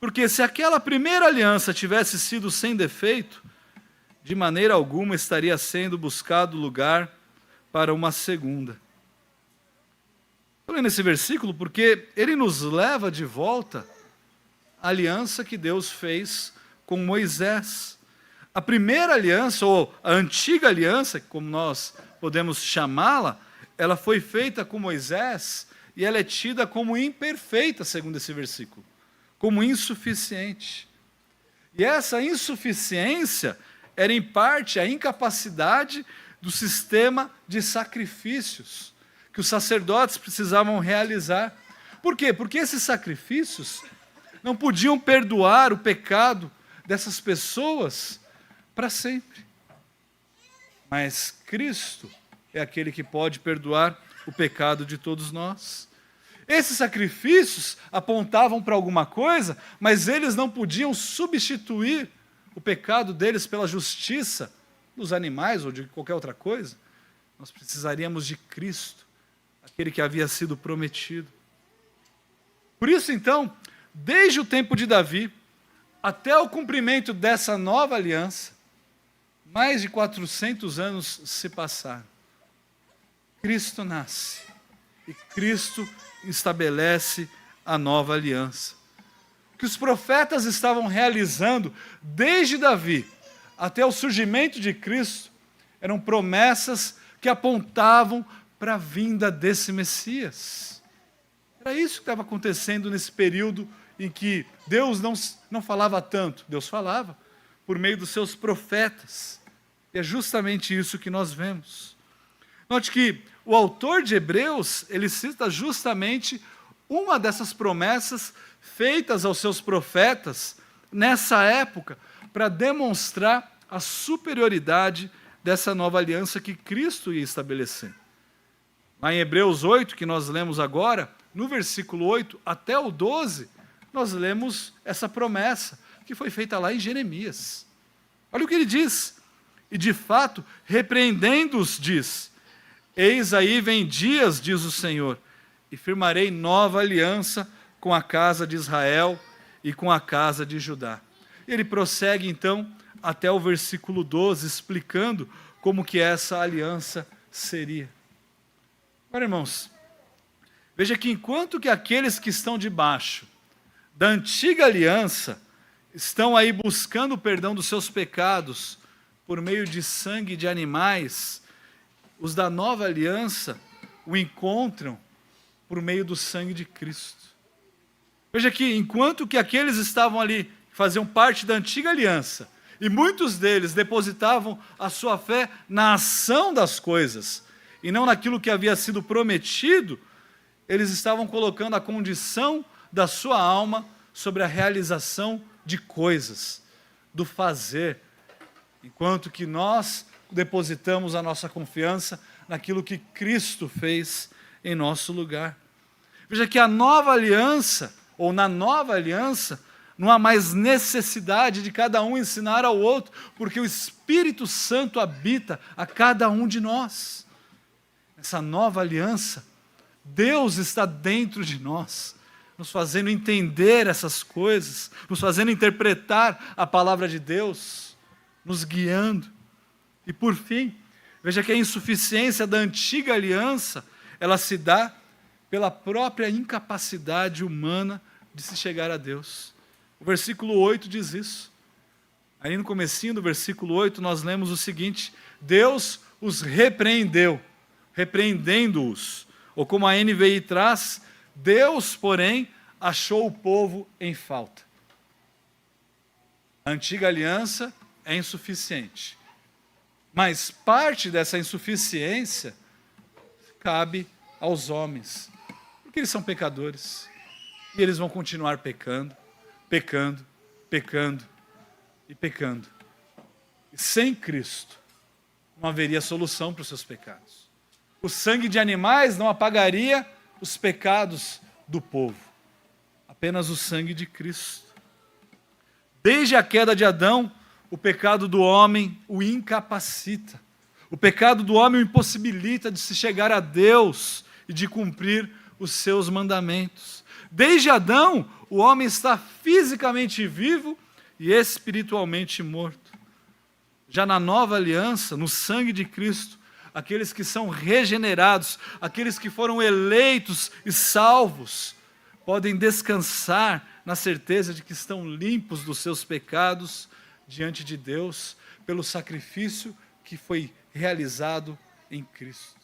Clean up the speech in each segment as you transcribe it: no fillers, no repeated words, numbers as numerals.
Porque se aquela primeira aliança tivesse sido sem defeito, de maneira alguma estaria sendo buscado lugar para uma segunda. Estou lendo esse versículo porque ele nos leva de volta à aliança que Deus fez com Moisés. A primeira aliança, ou a antiga aliança, como nós podemos chamá-la, ela foi feita com Moisés e ela é tida como imperfeita, segundo esse versículo, como insuficiente. E essa insuficiência era em parte a incapacidade do sistema de sacrifícios que os sacerdotes precisavam realizar. Por quê? Porque esses sacrifícios não podiam perdoar o pecado dessas pessoas para sempre. Mas Cristo é aquele que pode perdoar o pecado de todos nós. Esses sacrifícios apontavam para alguma coisa, mas eles não podiam substituir o pecado deles pela justiça dos animais ou de qualquer outra coisa. Nós precisaríamos de Cristo, aquele que havia sido prometido. Por isso, então, desde o tempo de Davi até o cumprimento dessa nova aliança, mais de 400 anos se passaram. Cristo nasce e Cristo estabelece a nova aliança. O que os profetas estavam realizando desde Davi até o surgimento de Cristo eram promessas que apontavam para a vinda desse Messias. Era isso que estava acontecendo nesse período em que Deus não falava tanto. Deus falava por meio dos seus profetas. E é justamente isso que nós vemos. Note que o autor de Hebreus, ele cita justamente uma dessas promessas feitas aos seus profetas nessa época para demonstrar a superioridade dessa nova aliança que Cristo ia estabelecer. Lá em Hebreus 8, que nós lemos agora, no versículo 8 até o 12, nós lemos essa promessa que foi feita lá em Jeremias. Olha o que ele diz. E de fato, repreendendo-os, diz: eis aí vem dias, diz o Senhor, e firmarei nova aliança com a casa de Israel e com a casa de Judá. Ele prossegue então até o versículo 12, explicando como que essa aliança seria. Agora, irmãos, veja que enquanto que aqueles que estão debaixo da antiga aliança estão aí buscando o perdão dos seus pecados por meio de sangue de animais, os da nova aliança o encontram por meio do sangue de Cristo. Veja que enquanto que aqueles estavam ali, faziam parte da antiga aliança, e muitos deles depositavam a sua fé na ação das coisas, e não naquilo que havia sido prometido, eles estavam colocando a condição da sua alma sobre a realização de coisas, do fazer, enquanto que nós depositamos a nossa confiança naquilo que Cristo fez em nosso lugar. Veja que a nova aliança, ou na nova aliança, não há mais necessidade de cada um ensinar ao outro, porque o Espírito Santo habita a cada um de nós. Nessa nova aliança, Deus está dentro de nós, nos fazendo entender essas coisas, nos fazendo interpretar a palavra de Deus, nos guiando. E por fim, veja que a insuficiência da antiga aliança, ela se dá pela própria incapacidade humana de se chegar a Deus. O versículo 8 diz isso. Aí no comecinho do versículo 8 nós lemos o seguinte: Deus os repreendeu, repreendendo-os. Ou como a NVI traz, Deus, porém, achou o povo em falta. A antiga aliança é insuficiente. Mas parte dessa insuficiência cabe aos homens, porque eles são pecadores. E eles vão continuar pecando, pecando, pecando e pecando. E sem Cristo não haveria solução para os seus pecados. O sangue de animais não apagaria os pecados do povo. Apenas o sangue de Cristo. Desde a queda de Adão, o pecado do homem o incapacita. O pecado do homem o impossibilita de se chegar a Deus e de cumprir os seus mandamentos. Desde Adão, o homem está fisicamente vivo e espiritualmente morto. Já na nova aliança, no sangue de Cristo, aqueles que são regenerados, aqueles que foram eleitos e salvos, podem descansar na certeza de que estão limpos dos seus pecados diante de Deus, pelo sacrifício que foi realizado em Cristo.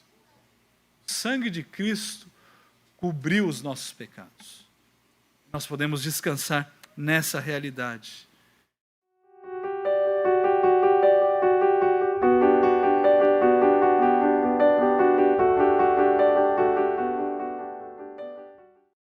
O sangue de Cristo cobriu os nossos pecados. Nós podemos descansar nessa realidade.